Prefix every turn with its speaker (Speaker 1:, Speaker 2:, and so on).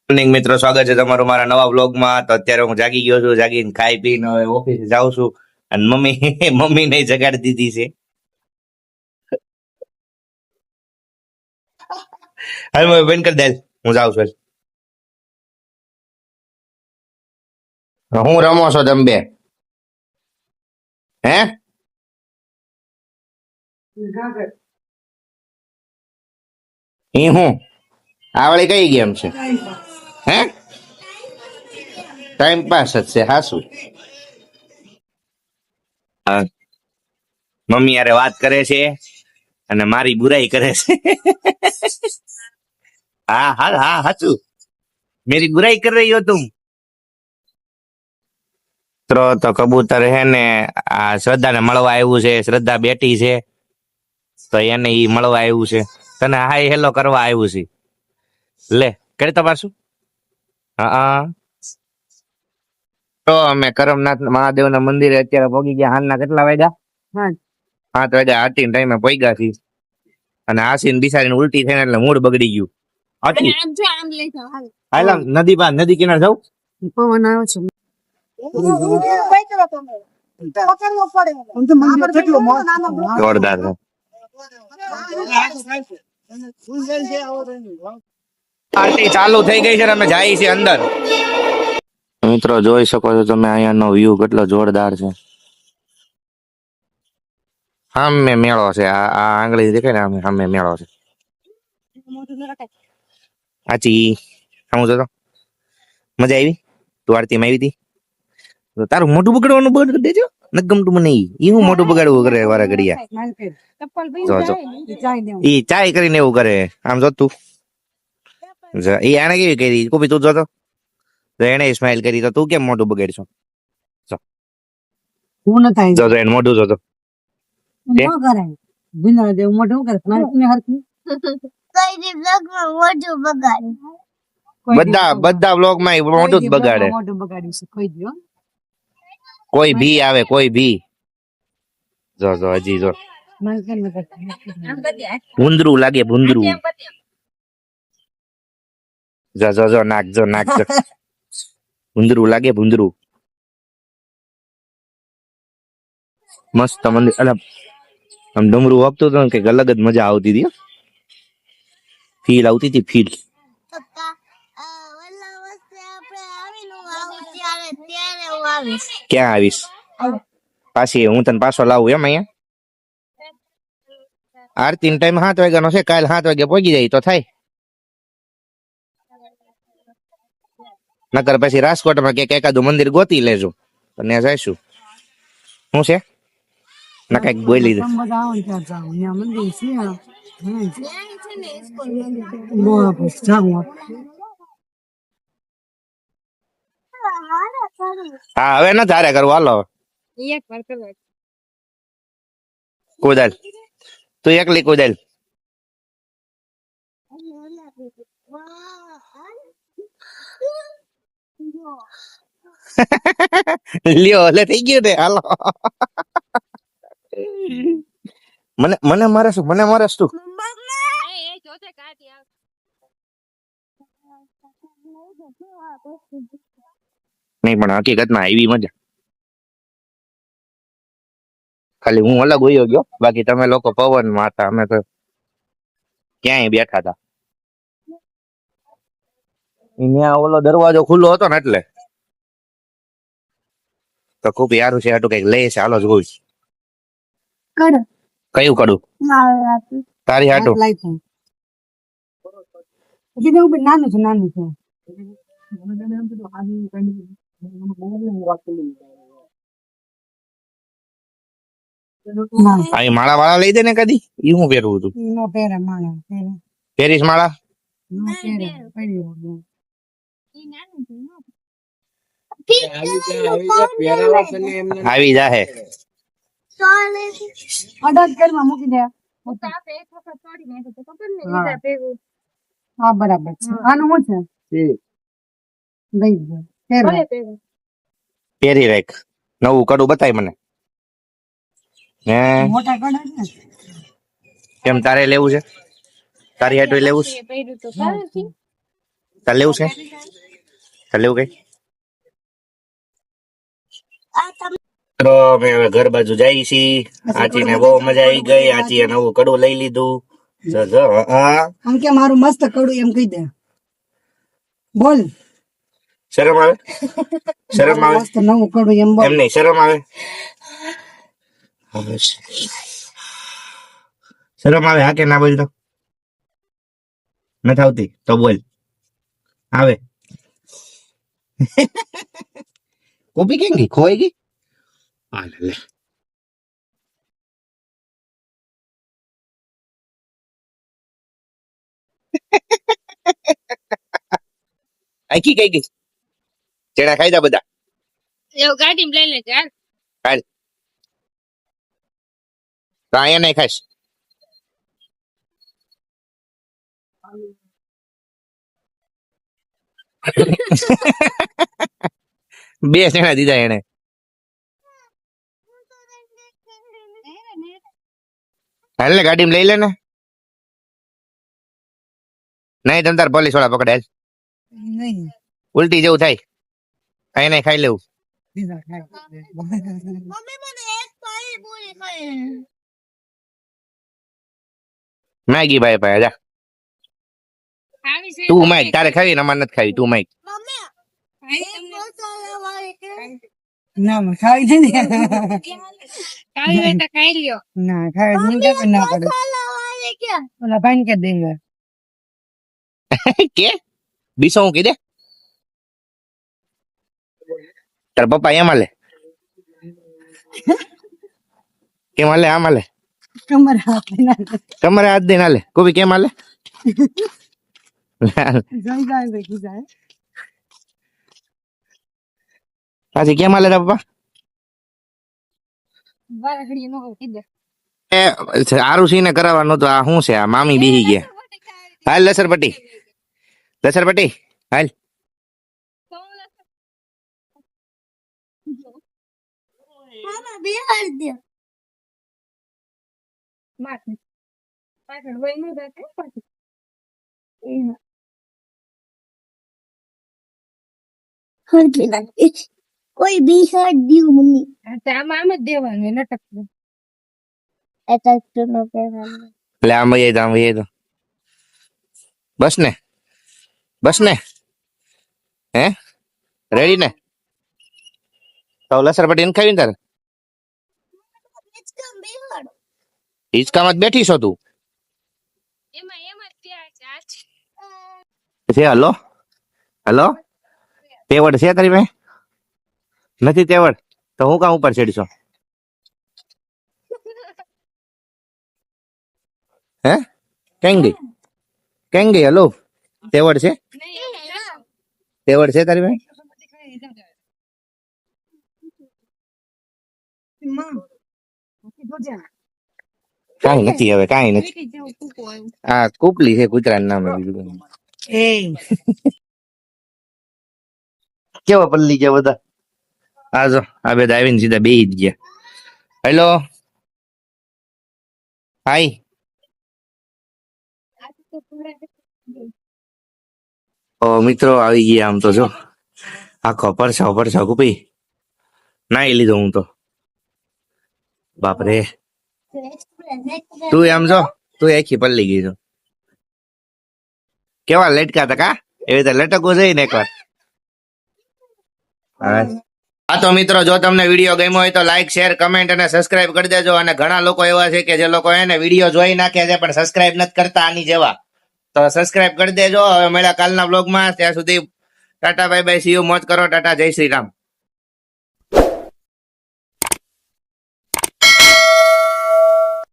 Speaker 1: Morning મિત્રો, સ્વાગત છે તમારું મારા નવા વ્લોગમાં. તો અત્યારે હું જાગી ગયો છું. જાગીને ખાઈ પીને હવે ઓફિસે જાઉં છું. અને મમ્મીને જગાડી દીધી છે. હાલ મમ્મી બંધ કરી દે, હું જાઉં છું. હું રમો છો તમે બે? હે ઈ હું આવડી કઈ ગેમ છે? હે ટાઈમ પાસ જ છે હાસુ. મમ્મી યારે વાત કરે છે અને મારી બુરાઈ કરે છે. હા હા હા હાચું, મેરી બુરાઈ કર રહી હો તુમ. તો કબૂતર હે ને આ શ્રદ્ધાને મળવા આવ્યું છે. શ્રદ્ધા બેઠી છે તો એને ઈ મળવા આવ્યું છે. તને હાય હેલો કરવા આવ્યું છે. લે કરી તમારું. હા, તો અમે કરમનાથ મહાદેવના મંદિરે અત્યારે પહોંચી ગયા. હાલના કેટલા વાગ્યા? 7 વાગ્યા. આરતી ટાઈમે પહોંચ્યા છીએ. અને આસીન બિસારીને ઉલટી થઈને એટલે મૂડ બગડી ગયું. હાલ નદી પાસે, નદી કિનારે જાવ. પવન આવ્યો છે. જોરદાર છે. આરતી ચાલુ થઈ ગઈ છે ને અમે જઈએ છીએ અંદર. મિત્રો જોઈ શકો છો તમે, અહીંયાનો વ્યૂ કેટલો જોરદાર છે. સામે મેળો છે. આ આંગળી દેખાય ને, સામે મેળો છે. આચી સમજો તો મજા આવી. તું આરતીમાં આવી હતી? તારું મોઢું બગડવાનું બંધ કરી દેજો. નથી ગમતું મને. ઈ હું મોઢું બગાડવું કરે વારા ઘડિયા. ઈ ચાય કરીને એવું કરે. આમ જો તું, ઈ આને કેવી કરી કોપી તું જોતો. એને સ્માઈલ કરી તો તું કેમ મોઢું બગાડશો? હું નથી જોતો એને મોઢું જોતો. બધા બ્લોગ માં મોઢું જ બગાડે. કોઈ ભી આવે, કોઈ ભી. જો જો હજી જો ભૂંદરું લાગે, ભૂંદરું. જો જો જો નાખજો નાખજો. ભૂંદરું લાગે, ભૂંદરું. મસ્ત મંદિર. અરે આમ ડમરું વાગતું હતું કે અલગ જ મજા આવતી હતી. ફીલ આવતી હતી, ફીલ. ક્યાં આવીશ? પાછી હું તને પાછો લાવું એમ અહીંયા? આરતી ટાઈમ 7 વાગ્યાનો છે. કાલ 7 વાગે પહોંચી જાય તો થાય. નકર પછી રાજકોટમાં ક્યાંક એકાદું મંદિર ગોતી લેજો અને જઈશું. શું છે ના કઈક બોલી દે. હા હવે ના ધારે કરવું. હાલો કુદાલ, તું એકલી કુદાલ. લ્યો એટલે થઈ ગયું ને. હાલો મને મને મારે શું, મને મારે શું. નહીં પણ હકીકતમાં આવી મજા. ખાલી હું અલગ હોયો ગયો, બાકી તમે લોકો પવનમાં હતા, અમે તો ક્યાંય બેઠા હતા. ત્યાં ઓલો દરવાજો ખુલ્લો હતો ને એટલે તો ખૂબ યારું છે. આટલું કઈક લે છે. હાલો જોઉં. કયું કડું? તારી હાટું નાનું છે, નાનું છે. માળા વાળા લઈ દે ને કદી. ઈ હું પહેરવું હતું? પહેરીશ માળા? આવી જાહે. મૂકી દે. હા બરાબર છે. આનું શું છે? પહેરી રાખ. નવું કડું બતાય મને. હે કેમ તારે લેવું છે? તારી હાટું લેવું છે? તારે લેવું છે? ચાલે એવું કઈ મિત્રો અમે હવે ઘર બાજુ જઈએ છીએ. આચીને બહુ મજા આવી ગઈ. આચીએ નવું કડું લઈ લીધું.
Speaker 2: આમ કે મારું મસ્ત કડું એમ કહી દે. બોલ.
Speaker 1: શરમ આવે? શરમ આવે?
Speaker 2: મસ્ત નવું કડું એમ બોલ.
Speaker 1: એમ નહીં, શરમ આવે? શરમ આવે? હા કે ના બોલ તો નથી આવતી તો બોલ. આવે? કોપી કેમ ગઈ? ખોવાઈ ગઈ? હાલ લે. આખી કઈ ગઈ? ચેડા ખાઈ જા બધા.
Speaker 3: એવું ગાડી લઈ લેજે હાલ.
Speaker 1: હાલ તો અહીંયા નહીં ખાઈશ. બે ચેડા દીધા એને. હાલ ને ગાડીમાં લઈ લે ને. નહીં તમ તાર પોલીસ વાળા પકડે.
Speaker 2: નહીં.
Speaker 1: ઉલટી જેવું થાય. અહીં નહીં ખાઈ લેવું.
Speaker 3: મમ્મી મને એક પાણી પૂરી ખાઈ.
Speaker 1: મેગી ભાઈ ભાઈ જા.
Speaker 3: ખાવી છે
Speaker 1: તું માગ તારે ખાવી ને અમારે નથી ખાવી. તું માગ.
Speaker 3: મમ્મી ખાઈ મસાલા વાળી કે
Speaker 2: ના ખાવી છે ને.
Speaker 3: ખાવી હોય તો ખાઈ લ્યો.
Speaker 2: ના ખાવી નહીં કે ના પડે.
Speaker 3: મસાલા વાળી કે
Speaker 2: ઓલા ભાઈ કે દેંગે.
Speaker 1: કે બીસો હું કીધે તાર પપ્પા એમ હાલે કેમ હાલે? આમ હાલે?
Speaker 2: કમર હાથ ના
Speaker 1: તમારે હાથ દઈને હાલે? કોઈ કેમ હાલે?
Speaker 2: જઈ જાય બેઠી જાય.
Speaker 1: પાછી કેમ હાલે તાર પપ્પા?
Speaker 3: બાર ઘડી નો કીધે.
Speaker 1: સારું સીને કરાવવાનું તો આ શું છે? આ મામી બેહી ગયા. હાલ લસરપટ્ટી, લસરપટ્ટી હાલ.
Speaker 3: મામા બિહાર દે. માથે પાછળ વઈ નો જાય પાછળ. હરકી લાગે. કોઈ બિહાર દીવ મમ્મી. આમાં આમ જ દેવાનું લટકતું. લટકતું નો કહેવાનું.
Speaker 1: એટલે આમ વહી તો આમ વહી તો બસ ને, બસ ને. હે રેડી ને? તો લસરપટ્ટી ને ખાવી ને તારે? હિંચકામાં જ બેઠી છો તું?
Speaker 3: એમાં એમાં ત્યાં છે.
Speaker 1: છે હલો હલો તેવડ છે તારી ભાઈ? નથી તેવડ તો હું કામ ઉપર ચડીશો? હે કેમ ગઈ? કેમ ગઈ? હલો તેવડ છે? તેવડ છે તારી ભાઈ? કાંઈ નથી હવે, કાંઈ નથી. આ કુપલી છે કૂતરાનું નામ. બીજું
Speaker 2: એ
Speaker 1: કેવા પલ્લી ગયા બધા? આ જો આ બધા આવીને સીધા બેહી જ ગયા. Hello hi. ઓ મિત્રો આવી ગયા. આમ તો જો આખો પરસાવ પરસાવ કુપી નાઈ લીધો હું તો. બાપરે તું એમ જો તું આખી પલ્લી ગઈ છો. કેવા લટકા હતા કા? એવી રીતે લટકવું જોઈએ ને એકવાર. હા તો મિત્રો જો તમને વિડીયો ગમ્યો હોય તો લાઈક શેર કમેન્ટ અને સબસ્ક્રાઇબ કરી દેજો. અને ઘણા લોકો એવા છે કે જે લોકો એને વિડીયો જોઈ નાખે છે પણ સબસ્ક્રાઇબ નથી કરતા આની જેવા. તો સબસ્ક્રાઇબ કરી દેજો. હવે મળ્યા કાલના બ્લોગમાં. ત્યાં સુધી Tata bye bye, C you, મોજ કરો. ટાટા, જય શ્રી રામ.